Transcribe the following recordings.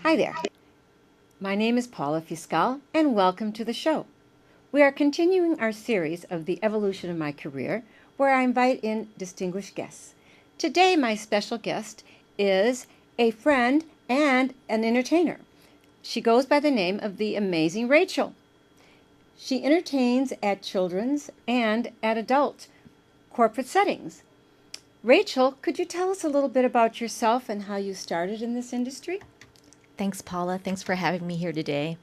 Hi there. My name is Paula Fiscal, and welcome to the show. We are continuing our series of the evolution of my career, where I invite in distinguished guests. Today, my special guest is a friend and an entertainer. She goes by the name of the amazing Rachel. She entertains at children's and at adult corporate settings. Rachel, could you tell us a little bit about yourself and how you started in this industry? Thanks, Paula. Thanks for having me here today.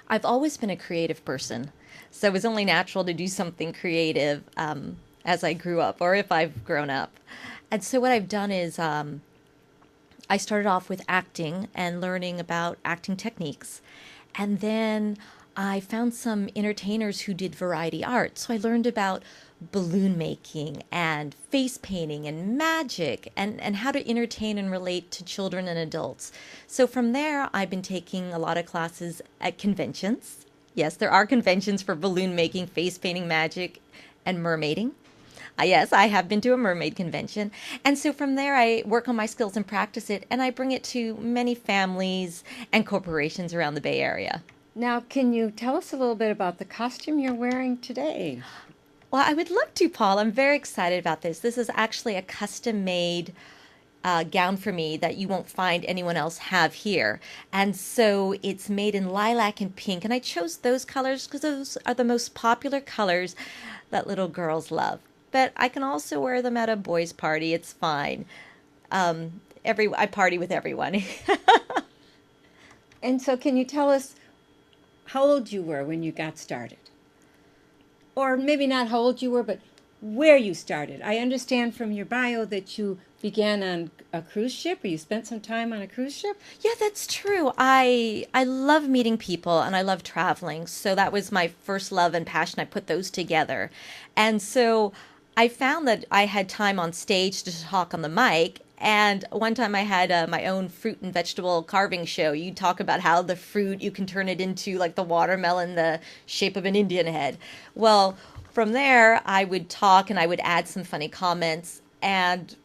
I've always been a creative person, so it was only natural to do something creative as I grew up, or if I've grown up. And so what I've done is I started off with acting and learning about acting techniques. And then I found some entertainers who did variety art. So I learned about balloon making and face painting and magic and how to entertain and relate to children and adults. So from there, I've been taking a lot of classes at conventions. Yes, there are conventions for balloon making, face painting, magic, and mermaiding. Yes, I have been to a mermaid convention. And so from there, I work on my skills and practice it, and I bring it to many families and corporations around the Bay Area. Now, can you tell us a little bit about the costume you're wearing today? Well, I would love to, Paul. I'm very excited about this. This is actually a custom-made gown for me that you won't find anyone else have here. And so it's made in lilac and pink. And I chose those colors because those are the most popular colors that little girls love. But I can also wear them at a boys' party. It's fine. I party with everyone. And so can you tell us how old you were when you got started? Or maybe not how old you were, but where you started. I understand from your bio that you began on a cruise ship, or you spent some time on a cruise ship? Yeah, that's true. I love meeting people and I love traveling. So that was my first love and passion. I put those together. And so I found that I had time on stage to talk on the mic. And one time I had my own fruit and vegetable carving show. You talk about how the fruit, you can turn it into like the watermelon, the shape of an Indian head. Well, from there, I would talk and I would add some funny comments. And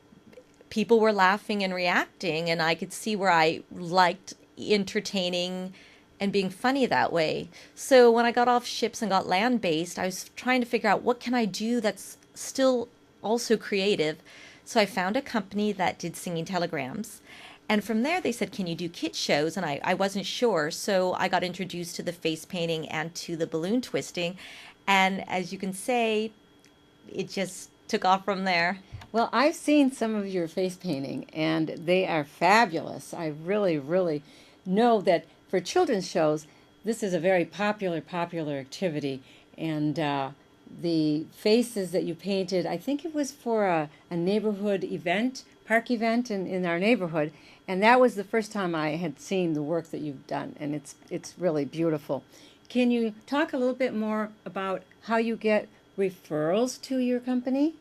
people were laughing and reacting. And I could see where I liked entertaining and being funny that way. So when I got off ships and got land-based, I was trying to figure out what can I do that's still also creative. So I found a company that did singing telegrams. And from there, they said, can you do kit shows? And I wasn't sure. So I got introduced to the face painting and to the balloon twisting. And as you can say, it just took off from there. Well, I've seen some of your face painting, and they are fabulous. I really, really know that for children's shows, this is a very popular activity. And the faces that you painted, I think it was for a neighborhood event, park event in our neighborhood, and that was the first time I had seen the work that you've done, and it's really beautiful. Can you talk a little bit more about how you get referrals to your company?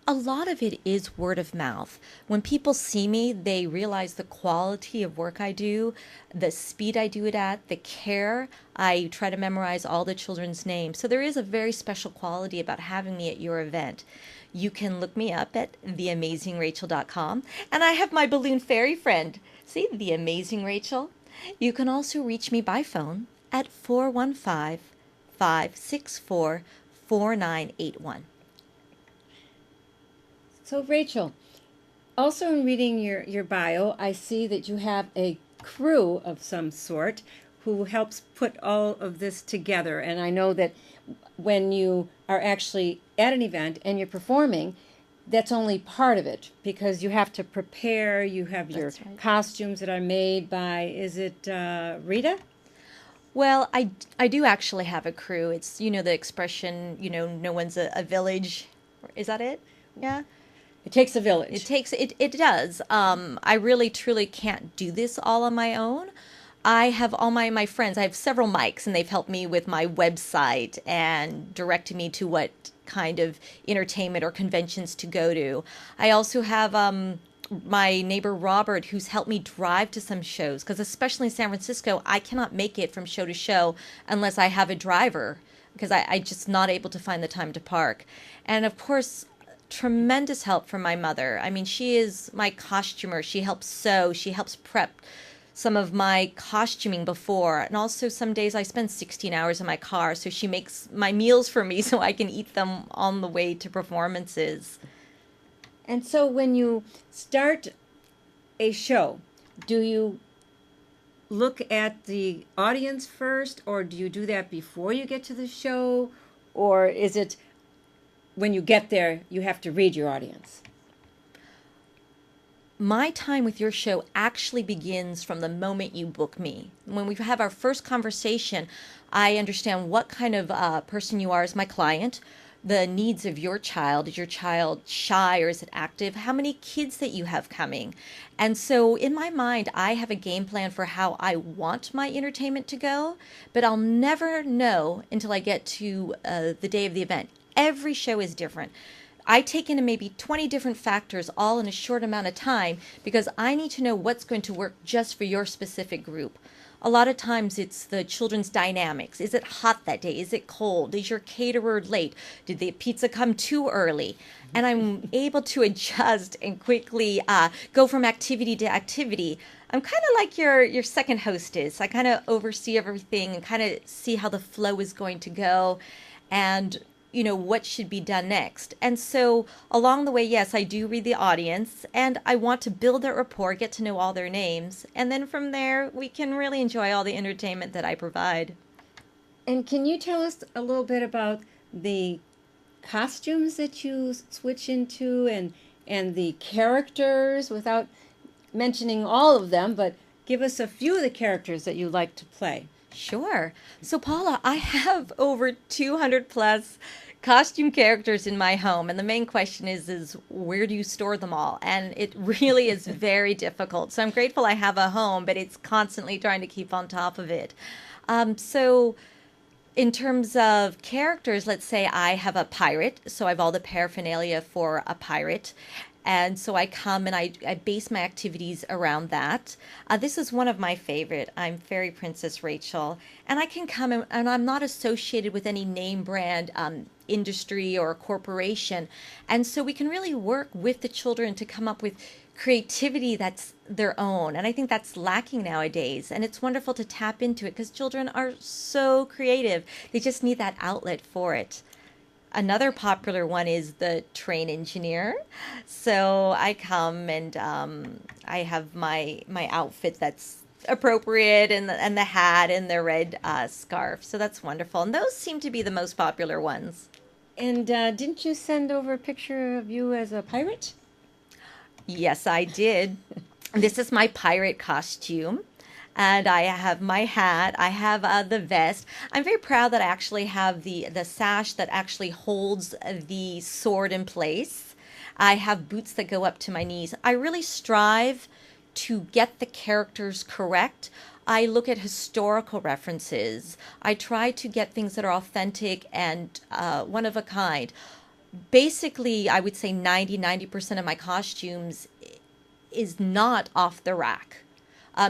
A lot of it is word of mouth. When people see me, they realize the quality of work I do, the speed I do it at, the care. I try to memorize all the children's names. So there is a very special quality about having me at your event. You can look me up at theamazingrachel.com. And I have my balloon fairy friend. See, The Amazing Rachel. You can also reach me by phone at 415-564 4981. So, Rachel, also in reading your bio, I see that you have a crew of some sort who helps put all of this together. And I know that when you are actually at an event and you're performing, that's only part of it because you have to prepare. You have your That's right. costumes that are made by, is it Rita? Well, I do actually have a crew. It's, the expression, no one's a village. Is that it? Yeah. It takes a It village. takes it does. I really truly can't do this all on my own. I have all my friends. I have several mics, and they've helped me with my website and directed me to what kind of entertainment or conventions to go to. I also have my neighbor Robert, who's helped me drive to some shows, because especially in San Francisco, I cannot make it from show to show unless I have a driver, because I just not able to find the time to park. And of course, tremendous help from my mother. I mean, she is my costumer. She helps sew. She helps prep some of my costuming before. And also some days I spend 16 hours in my car, so she makes my meals for me so I can eat them on the way to performances. And so when you start a show, do you look at the audience first, or do you do that before you get to the show? Or is it when you get there, you have to read your audience? My time with your show actually begins from the moment you book me. When we have our first conversation, I understand what kind of person you are as my client, the needs of your child. Is your child shy or is it active? How many kids that you have coming? And so in my mind, I have a game plan for how I want my entertainment to go, but I'll never know until I get to the day of the event. Every show is different. I take into maybe 20 different factors all in a short amount of time because I need to know what's going to work just for your specific group. A lot of times it's the children's dynamics. Is it hot that day? Is it cold? Is your caterer late? Did the pizza come too early? And I'm able to adjust and quickly go from activity to activity. I'm kind of like your second hostess. I kind of oversee everything and kind of see how the flow is going to go. And what should be done next. And so along the way, yes, I do read the audience and I want to build that rapport, get to know all their names. And then from there, we can really enjoy all the entertainment that I provide. And can you tell us a little bit about the costumes that you switch into and the characters without mentioning all of them, but give us a few of the characters that you like to play? Sure. So Paula, I have over 200 plus costume characters in my home, and the main question is where do you store them all? And it really is very difficult. So I'm grateful I have a home, but it's constantly trying to keep on top of it. So in terms of characters, let's say I have a pirate, so I have all the paraphernalia for a pirate. And so I come and I base my activities around that. This is one of my favorite. I'm Fairy Princess Rachel. And I can come and I'm not associated with any name brand industry or corporation. And so we can really work with the children to come up with creativity that's their own. And I think that's lacking nowadays. And it's wonderful to tap into it because children are so creative. They just need that outlet for it. Another popular one is the train engineer. So I come and I have my outfit that's appropriate and the hat and the red scarf. So that's wonderful. And those seem to be the most popular ones. And didn't you send over a picture of you as a pirate? Yes, I did. This is my pirate costume. And I have my hat. I have the vest. I'm very proud that I actually have the sash that actually holds the sword in place. I have boots that go up to my knees. I really strive to get the characters correct. I look at historical references. I try to get things that are authentic and one of a kind. Basically, I would say 90% of my costumes is not off the rack.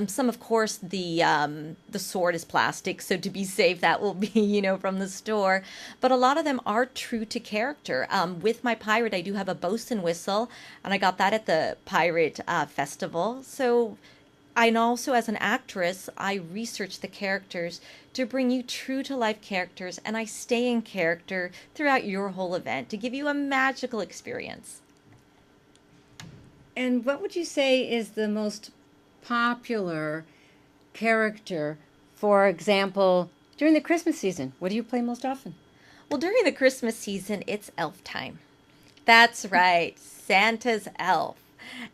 Some, of course, the sword is plastic, so to be safe, that will be, from the store. But a lot of them are true to character. With my pirate, I do have a bosun whistle, and I got that at the pirate festival. So And also as an actress, I research the characters to bring you true to life characters, and I stay in character throughout your whole event to give you a magical experience. And what would you say is the most popular character, for example, during the Christmas season? What do you play most often? Well, during the Christmas season, it's elf time. That's right, Santa's elf.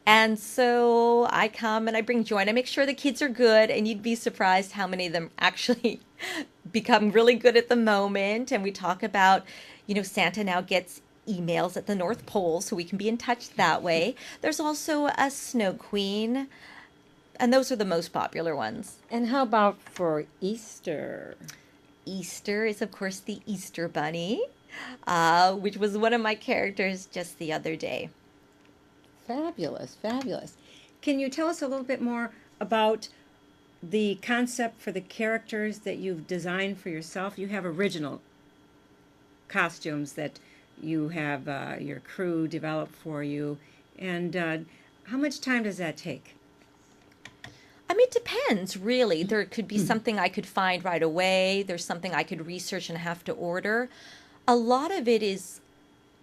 And so I come and I bring joy and I make sure the kids are good, and you'd be surprised how many of them actually become really good at the moment. And we talk about, Santa now gets emails at the North Pole, so we can be in touch that way. There's also a Snow Queen, and those are the most popular ones. And how about for Easter? Easter is, of course, the Easter Bunny, which was one of my characters just the other day. Fabulous, fabulous. Can you tell us a little bit more about the concept for the characters that you've designed for yourself? You have original costumes that you have your crew develop for you. And how much time does that take? I mean, it depends, really. There could be something I could find right away. There's something I could research and have to order. A lot of it is,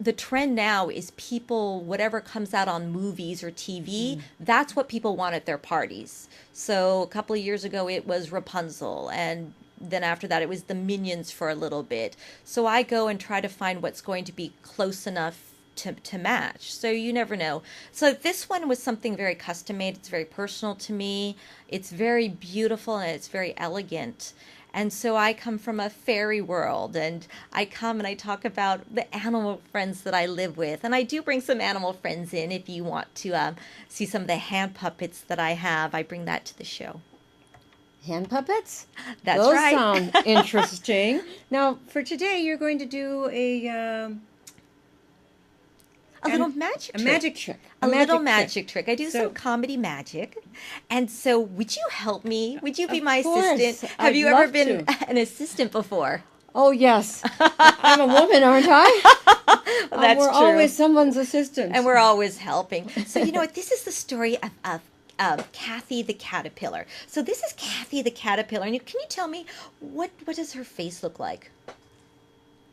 the trend now is people, whatever comes out on movies or TV, that's what people want at their parties. So a couple of years ago, it was Rapunzel, and then after that, it was the Minions for a little bit. So I go and try to find what's going to be close enough to match. So you never know. So this one was something very custom made. It's very personal to me. It's very beautiful and it's very elegant. And so I come from a fairy world, and I come and I talk about the animal friends that I live with. And I do bring some animal friends in if you want to see some of the hand puppets that I have. I bring that to the show. Hand puppets? That's Those right. sound interesting. Now, for today, you're going to do a little magic trick. A magic trick. A little magic trick. I do some comedy magic. And so would you help me? Would you be my assistant? Have you ever been an assistant before? Oh, yes. I'm a woman, aren't I? That's we're true. always someone's assistant. And we're always helping. So you know what? This is the story of Kathy the caterpillar. So this is Kathy the caterpillar. And can you tell me, what does her face look like?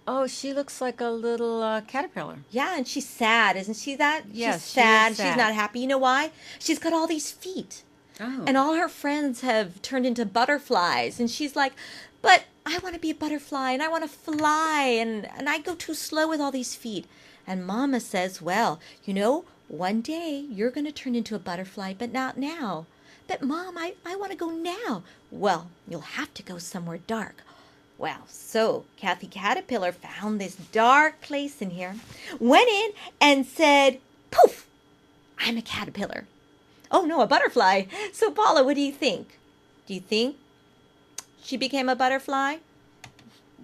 Oh, she looks like a little caterpillar. Yeah, and she's sad, isn't she that? Yes, she's sad. she is sad. She's not happy. You know why? She's got all these feet. Oh. And all her friends have turned into butterflies. And she's like, but I want to be a butterfly and I want to fly. And I go too slow with all these feet. And Mama says, well, one day you're going to turn into a butterfly, but not now. But Mom, I want to go now. Well, you'll have to go somewhere dark. Well, so Kathy Caterpillar found this dark place in here, went in and said, poof, I'm a caterpillar. Oh, no, a butterfly. So, Paula, what do you think? Do you think she became a butterfly?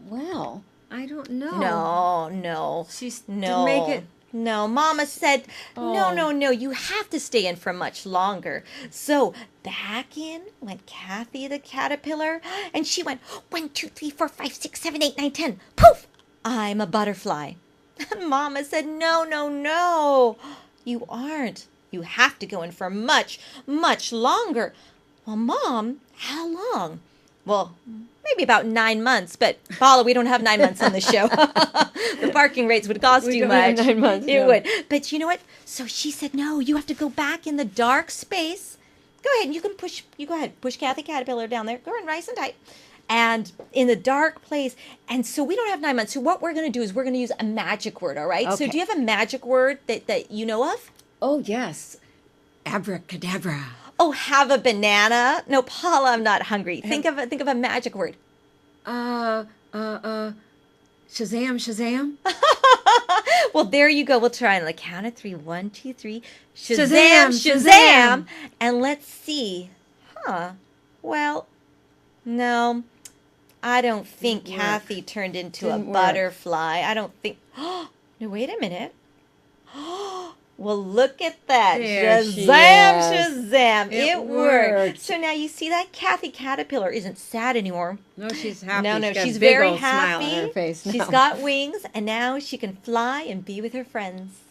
Well, I don't know. No. Didn't make it. No, Mama said, no, you have to stay in for much longer. So back in went Kathy the caterpillar, and she went 1, 2, 3, 4, 5, 6, 7, 8, 9, 10. Poof! I'm a butterfly. And Mama said, no, you aren't. You have to go in for much, much longer. Well, Mom, how long? Well, maybe about 9 months, but Paula, we don't have 9 months on the show. The parking rates would cost too much. 9 months. It would. But you know what? So she said, no, you have to go back in the dark space. Go ahead. Go ahead. Push Kathy Caterpillar down there. Go ahead, nice and tight. And in the dark place. And so we don't have 9 months. So what we're going to do is we're going to use a magic word, all right? Okay. So do you have a magic word that you know of? Oh, yes. Abracadabra. Oh, have a banana. No, Paula, I'm not hungry. Think of a magic word. Shazam. Well, there you go. We'll try on the count of 3. 1, 2, 3. Shazam. And let's see. Well, no. I don't think Kathy turned into a butterfly. I don't think. No, wait a minute. Well, look at that. There she Shazam. It It worked. worked. So now you see that Kathy Caterpillar isn't sad anymore. No, she's happy. No, She's got she's a big very old smile happy. on her face now. She's got wings, and now she can fly and be with her friends.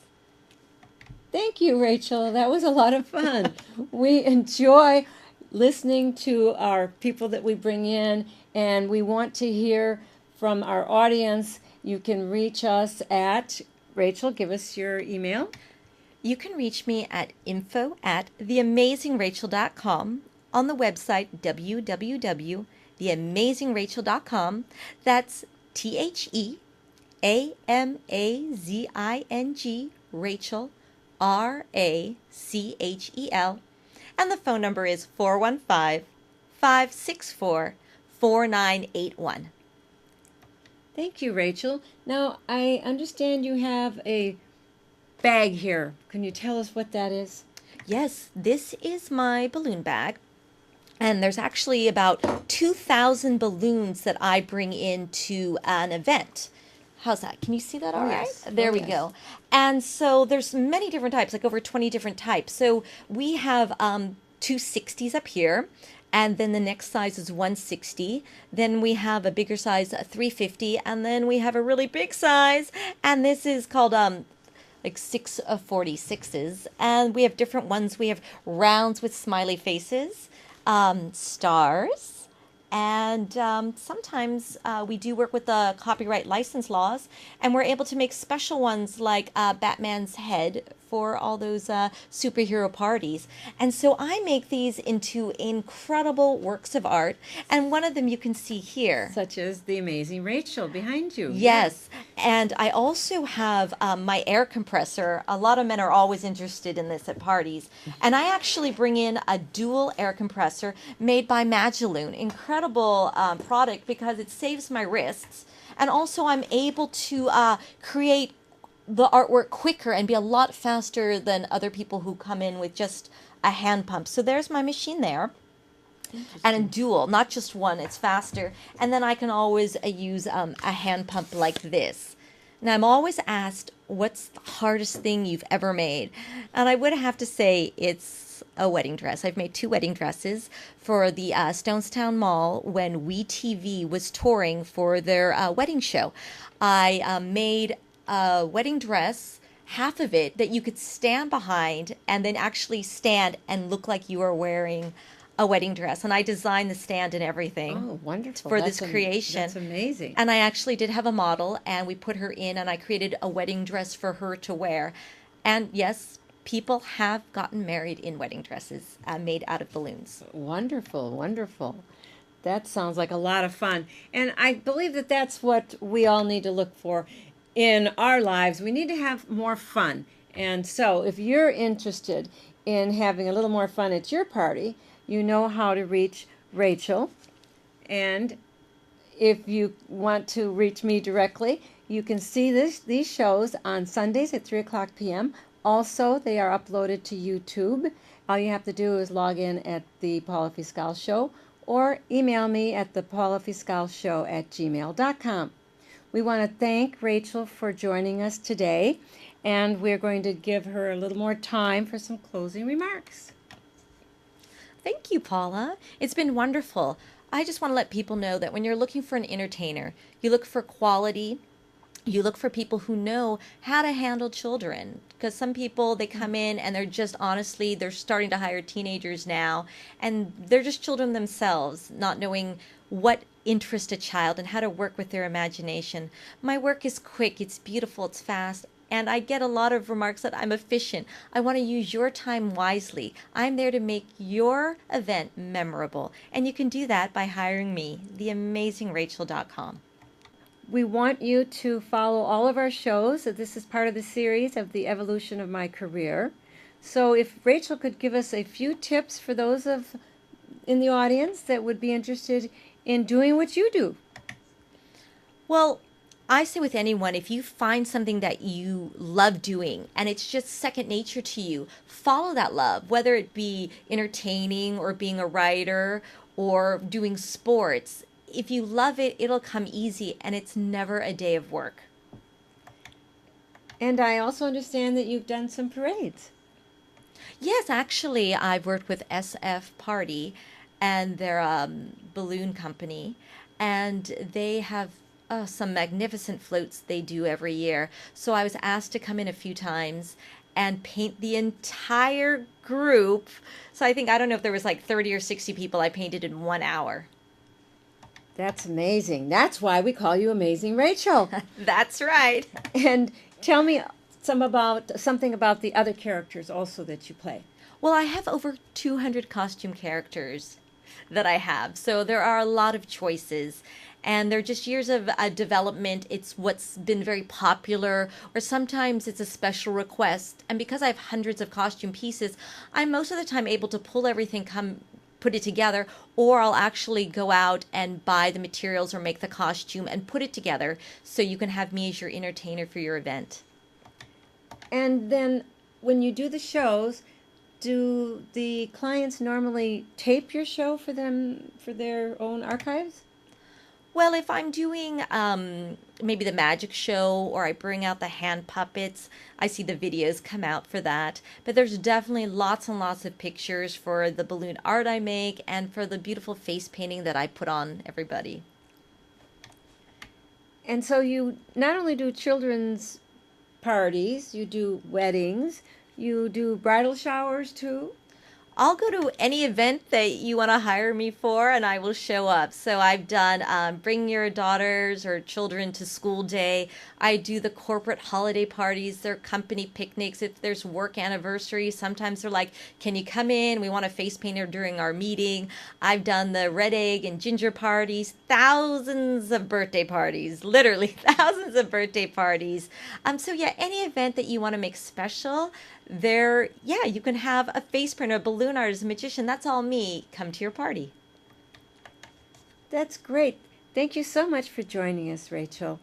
Thank you, Rachel. That was a lot of fun. We enjoy listening to our people that we bring in, and we want to hear from our audience. You can reach us at, Rachel, give us your email. You can reach me at info@theamazingrachel.com, on the website www.theamazingrachel.com. That's TheAmazing Rachel, RACHEL. And the phone number is 415-564-4981. Thank you, Rachel. Now, I understand you have a bag here. Can you tell us what that is? Yes, this is my balloon bag. And there's actually about 2,000 balloons that I bring into an event. How's that? Can you see that all right? Yes. There we yes. go. And so there's many different types, like over 20 different types. So we have 260s up here. And then the next size is 160. Then we have a bigger size, 350. And then we have a really big size. And this is called like 646s. And we have different ones. We have rounds with smiley faces, stars, and sometimes we do work with the copyright license laws, and we're able to make special ones like Batman's head for all those superhero parties. And so I make these into incredible works of art, and one of them you can see here. Such as the amazing Rachel behind you. Yes, and I also have my air compressor. A lot of men are always interested in this at parties. And I actually bring in a dual air compressor made by Magaloon. Incredible product because it saves my wrists. And also I'm able to create the artwork quicker and be a lot faster than other people who come in with just a hand pump. So there's my machine there. And in dual, not just one, it's faster. And then I can always use a hand pump like this. Now, I'm always asked, what's the hardest thing you've ever made? And I would have to say it's a wedding dress. I've made 2 wedding dresses for the Stonestown Mall when WeTV was touring for their wedding show. I made a wedding dress, half of it, that you could stand behind and then actually stand and look like you were wearing a wedding dress. And I designed the stand and everything. Oh, wonderful. For this creation. That's amazing. And I actually did have a model, and we put her in, and I created a wedding dress for her to wear. And yes, people have gotten married in wedding dresses made out of balloons. Wonderful, wonderful. That sounds like a lot of fun. And I believe that that's what we all need to look for in our lives. We need to have more fun. And so if you're interested in having a little more fun at your party, you know how to reach Rachel. And if you want to reach me directly, you can see these shows on Sundays at 3 o'clock p.m. Also, they are uploaded to YouTube. All you have to do is log in at the Paula Fiscal Show or email me at the paulafiscalshow@gmail.com. We want to thank Rachel for joining us today, and we're going to give her a little more time for some closing remarks. Thank you, Paula. It's been wonderful. I just want to let people know that when you're looking for an entertainer, you look for quality. You look for people who know how to handle children. Because some people, they come in and they're just, honestly, they're starting to hire teenagers now. And they're just children themselves, not knowing what interests a child and how to work with their imagination. My work is quick, it's beautiful, it's fast. And I get a lot of remarks that I'm efficient. I want to use your time wisely. I'm there to make your event memorable. And you can do that by hiring me, theamazingrachel.com. We want you to follow all of our shows. This is part of the series of the evolution of my career. So if Rachel could give us a few tips for those in the audience that would be interested in doing what you do. Well, I say with anyone, if you find something that you love doing and it's just second nature to you, follow that love, whether it be entertaining or being a writer or doing sports. If you love it, it'll come easy, and it's never a day of work. And I also understand that you've done some parades. Yes, actually, I've worked with SF Party, and they're a balloon company, and they have some magnificent floats they do every year. So I was asked to come in a few times, and paint the entire group. So I don't know if there was like 30 or 60 people I painted in 1 hour. That's amazing. That's why we call you Amazing Rachel. That's right. And tell me something about the other characters also that you play. Well, I have over 200 costume characters that I have. So there are a lot of choices. And they're just years of development. It's what's been very popular, or sometimes it's a special request. And because I have hundreds of costume pieces, I'm most of the time able to pull everything, put it together, or I'll actually go out and buy the materials or make the costume and put it together so you can have me as your entertainer for your event. And then when you do the shows, do the clients normally tape your show for them for their own archives? Well, if I'm doing maybe the magic show or I bring out the hand puppets, I see the videos come out for that. But there's definitely lots and lots of pictures for the balloon art I make and for the beautiful face painting that I put on everybody. And so you not only do children's parties, you do weddings, you do bridal showers too? I'll go to any event that you want to hire me for and I will show up. So I've done bring your daughters or children to school day. I do the corporate holiday parties, their company picnics. If there's work anniversaries, sometimes they're like, can you come in? We want a face painter during our meeting. I've done the red egg and ginger parties, thousands of birthday parties, literally thousands of birthday parties. So yeah, any event that you want to make special, there, yeah, you can have a face painter, a balloon artist, a magician. That's all me. Come to your party. That's great. Thank you so much for joining us, Rachel.